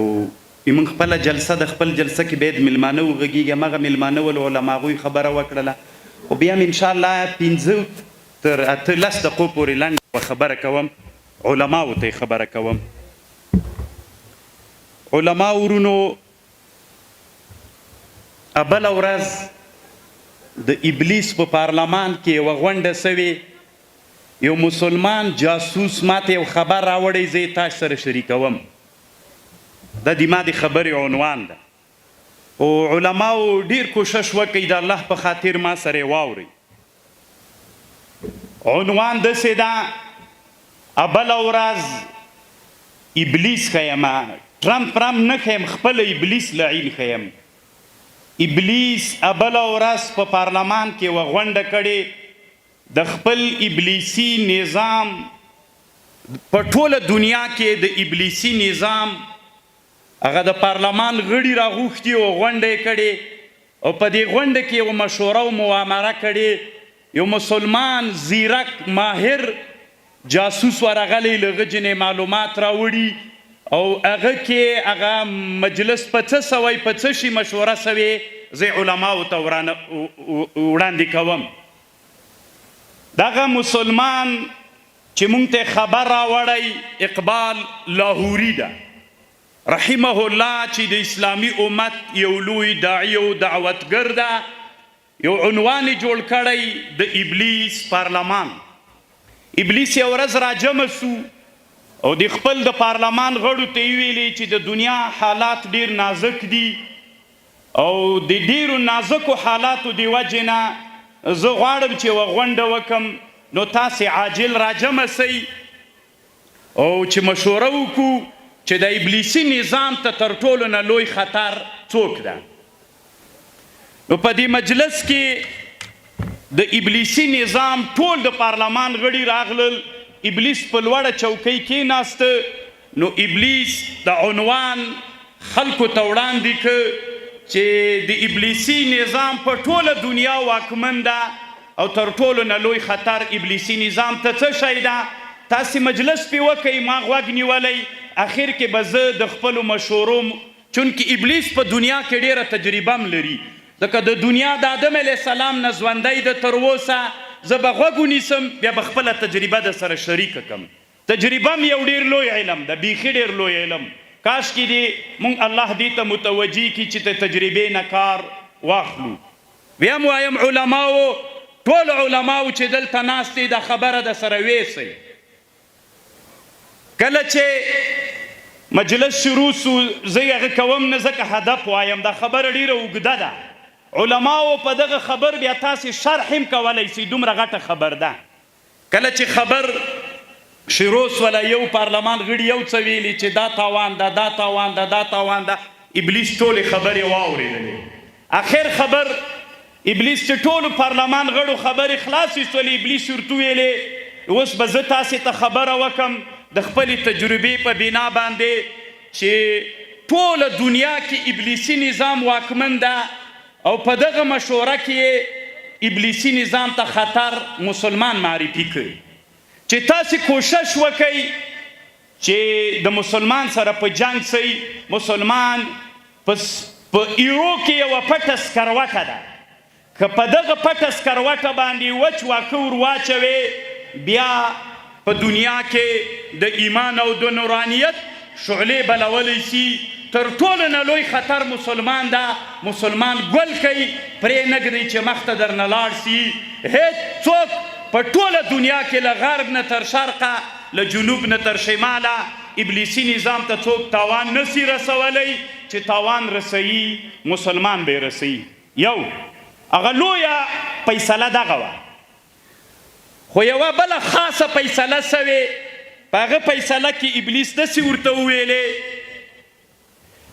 موږ خپله جلسه د خپل جلسه کې باید میلمانه وغږیږي، همغه میلمانه ول علما هغوی خبره وکړله، خو بیا م انشاءالله 15 تر 18 دقیقو پورې لنډه خبره کوم، علماو ته خبره کوم. علما ورونو، بله ورځ د ابلیس په پارلمان کې یوه غونډه سوې، یو مسلمان جاسوس ماته یو خبر راوړی، زه یې تاسو سره شریکوم. دا د ما د خبرې عنوان ده، او علماو ډیر کوشش وکړئ د الله په خاطر ما سره یې واورئ. عنوان داسې ده: بله ورځ ابلیس ښیم، ټرمپ نه ښیم، خپله ابلیس لعین ښیم. ابلیس بله ورځ په پارلمان کې یوه غونډه کړې، د خپل ابلیسي نظام په ټوله دنیا کې د ابلیسي نظام هغه د پارلمان غړي راغوښتي او غونډه یې کړې، او په دې غونډه کې یوه مشوره او موامره کړې. یو مسلمان زیرک ماهر جاسوس ورغلی، له هغه جنې معلومات راوړي، او هغه کې هغه مجلس په څه سوی، په څه شي مشوره سوې، زه علماو ته وړاندې کوم. دغه مسلمان چې مونږ ته خبر راوړی اقبال لاهوري ده، رحمه الله، چې د اسلامي امت یو لوی داعی او دعوتګر ده. یو عنوان جوړ کړی د ابلیس پارلمان. ابلیس یو ورځ راجمع سو او د خپل د پارلمان غړو ته یې ویلي چې د دنیا حالات ډیر نازک دي، او د ډیرو نازکو حالاتو د وجې نه زه غواړم چې یوه غونډه وکړم، نو تاسې عاجل راجمع سئ او چې مشوره وکړو چې د ابلیسي نظام ته تر ټولو نه لوی خطر څوک ده. نو په دې مجلس کې د ابلیسي نظام ټول د پارلمان غړي راغلل، ابلیس په لوړه چوکۍ کېناسته. نو ابلیس د عنوان خلکو ته وړاندې که چې د ابلیسي نظام په ټوله دنیا واکمن ده، او تر ټولو نه لوی خطر ابلیسي نظام ته څه شی ده. تاسې مجلس پې وکئ، ما غوږ نیولی، اخر کې به زه د خپلو مشورو، چونکې ابلیس په دنیا کې ډیره تجربه هم لري، ځکه د دنیا د آدم علیه السلام نه ژوندی ده تر اوسه، زه به غوږ ونیسم، بیا به خپله تجربه در سره شریکه کړم. تجربه هم یو ډیر لوی علم ده، بیخي ډیر لوی علم. کاشکې دې مونږ الله دې ته متوجه کړي چې د تجربې نه کار واخلو. بیا م وایم علماو، ټول علماو چې دلته ناست دي، دا خبره در سره ویسئ. کله چې مجلس شروع سو، زه یې هغه کوم نه، ځکه هدف وایم، دا خبره ډیره اوږده ده. علماو په دغه خبر بیا تاسې شرح هم کولی سئ، دومره غټه خبر ده. کله چې خبر شروع سوله، یو پارلمان غړي یو څه ویلي چې دا تاوان ده، دا تاوان ده، دا تاوان ده. ابلیس ټولې خبرې واورېدلې. اخر خبر ابلیس چې ټولو پارلمان غړو خبرې خلاصې سولې، ابلیس ورته ویلې اوس به زه تاسې ته خبره وکم د خپلې تجربې په بنا باندې چې ټوله دنیا کې ابلیسي نظام واکمن ده، او په دغه مشوره کې ابلیسي نظام ته خطر مسلمان معرفي کړي، چې تاسې کوشش وکئ چې د مسلمان سره په جنگ سئ. مسلمان په ایرو کې یوه پټه سکروټه ده، که په دغه پټه سکروټه باندې وچ واښه ور واچوې، بیا په دنیا کې د ایمان او د نورانیت شعلې بلولی سي. تر ټولو نه لوی خطر مسلمان ده. مسلمان ګل کوي، پرې نه ږدئ چې مخ ته درنه لاړ سي. هېڅوک په ټوله دنیا کې له غرب نه تر شرقه، له جنوب نه تر شماله، ابلیسي نظام ته څوک تاوان نسي رسولی، چې تاوان رسوي مسلمان به یې رسوي. یو هغه لویه فیصله دغه وه. خو یوه بله خاصه فیصله سوې، په هغه فیصله کې ابلیس داسې ورته وویلې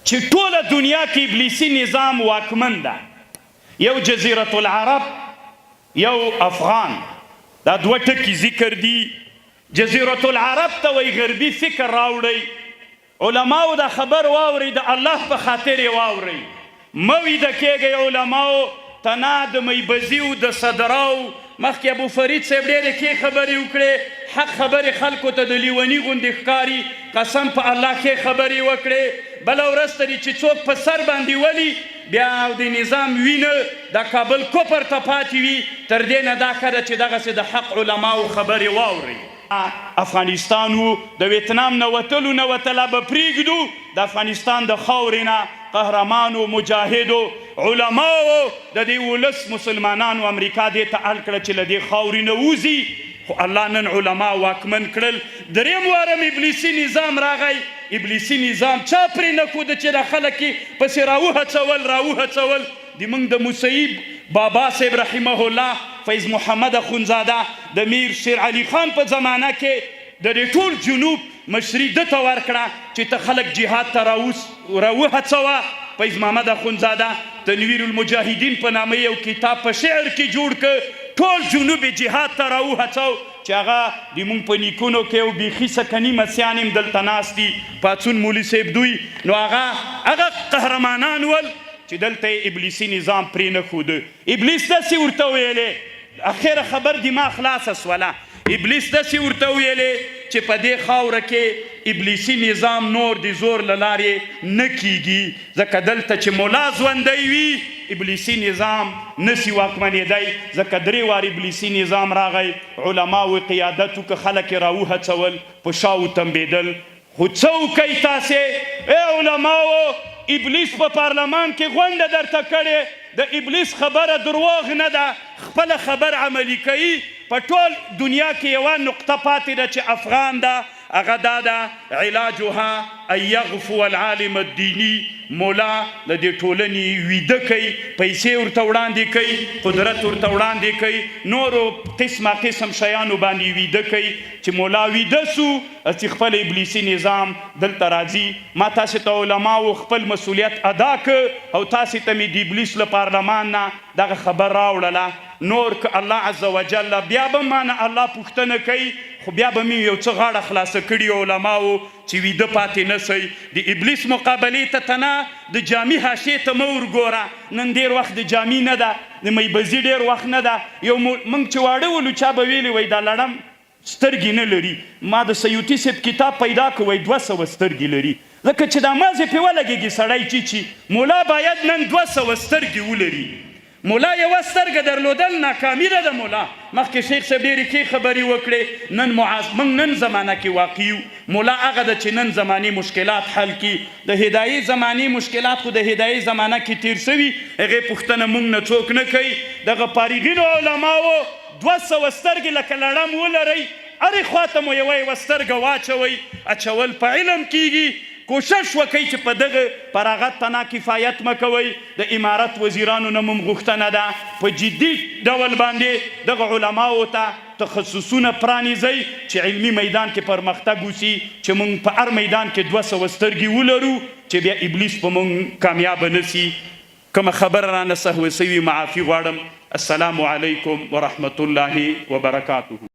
چې ټوله دنیا کې ابلیسي نظام واکمن ده. یو جزیرة العرب، یو افغان، دا دوه ټکي ذکر دي. جزیرة العرب ته وایي غربي فکر راوړئ. علماو دا خبر واورئ، د الله په خاطر یې واورئ، مه ویده کېږئ. علماو تنا د میبزي او د صدراو مخکې ابو فرید صاحب ډېرې ښې خبرې وکړې، حق خبرې خلکو ته د لیوني غوندې ښکاري. قسم په الله ښې خبرې وکړې. بله ورځ ته دې چې څوک په سر باندې ولي بیا د نظام وینه د کابل کوپر ته پاتې وي تر دې نه دا ښه ده چې دغسې د حق علماو خبرې واورئ افغانستان و د ویتنام نه وتلو نه وتله به پرېږدو د افغانستان د خاورې نه قهرمانو مجاهدو علماو د دې ولس مسلمانانو امریکا دې ته اړ کړه چې له دې خاورې نه وځي خو الله نن علما واکمن کړل درېیم وارم ابلیسي نظام راغی ابلیسي نظام چا پرې نه ښوده چې دا خلک یې پسې راوهڅول د موږ د مصیب بابا صاحب رحمه الله فیض محمد اخونزاده د میر شیر علي خان په زمانه کې د دې ټول جنوب مشري ده ته ورکړه چې ته خلک جهاد ته راوهڅوه فیض محمد اخونزاده تنویر المجاهدین په نامه یو کتاب په شعر کې جوړ که ټول جنوب جهاد ته راوهڅو چې هغه د مونږ په نیکونو کې یو بیخي سکني مسیان هم دلته ناست دي پاڅون مولي صاحب دوی نو هغه قهرمانان ول چې دلته یې ابلیسي نظام پرې نه ښوده ابلیس داسې ورته ویلې اخره خبر دماغ خلاصه سوله ابلیس داسې ورته ویلې چې په دې خاوره کې ابلیسي نظام نور د زور له لارې نه کیږي ځکه دلته چې ملا ژوندی وي ابلیسي نظام نسی واکمنېدی ځکه درې وار ابلیسي نظام راغی علماو قیادت وکړه خلک یې راوهڅول په شا وتمبېدل خو څه وکئ تاسې ای علماو ابلیس په پارلمان کې غونډه درته کړې د ابلیس خبره دروغ نه ده خپله خبر عملي کوي په ټول دنیا کې یوه نقطه پاتې ده چې افغان ده هغه دا ده علاجها ان یغفو العالم الدینی مولا له دې ټولنې ویده کوي پیسې ورته وړاندې کوي قدرت ورته وړاندې کوي نورو قسم شیانو باندې ویده کوي چې مولا ویده سو چې خپل ابلیسي نظام دلته راځي ما تاسې ته علماو خپل مسؤلیت ادا که او تاسې ته مې د ابلیس له پارلمان نه دغه خبر راوړله نور که الله عز وجل بیا به مانه الله پوښتنه کوي خو بیا به مې یو څه غاړه خلاصه کړي علماو چې ویده پاتې نه سئ د ابلیس مقابلې ته تنه د جامي حاشیې ته مه ورګوره نن ډېر وخت د جامي نه ده د میبزي ډېر وخت نه ده یو موږ چې واړه ولو چا به ویلې وایي دا لړم سترګې نه لري ما د سیوطي صاحب کتاب پیدا کړ وایي 200 سترګې لري ځکه چې دا مازې پرې ولګېږي سړی چې مولا باید نن 200 سترګې ولري مولا یوه سترګه درلودل ناکامي ده د مولا مخکې شیخ صاحب ډېرې ښې خبرې وکړې نن موږ نن زمانه کې واقع یو مولا هغه ده چې نن زماني مشکلات حل کړي د هدایي زماني مشکلات خو د هدایي زمانه کې تیر سوي هغې پوښتنه موږ نه څوک نه کوي دغه فارغینو علماو 200 سترګې لکه لړم ولرئ هرې خوا ته مو یوه سترګه واچوئ اچول په علم کیږي کوشش وکړئ چې په دغه فراغت ته ناکفایت مه کوئ د امارت وزیرانو نه مو غوښتنه ده په جدي ډول باندې دغه علماو ته تخصصونه پرانیزئ چې علمي میدان کې پرمختګ وسي چې موږ په هر میدان کې 200 سترګې ولرو چې بیا ابلیس په موږ کامیابه نسي کومه خبره رانه سهوه سوي معافي غواړم السلام علیکم ورحمة الله وبرکاته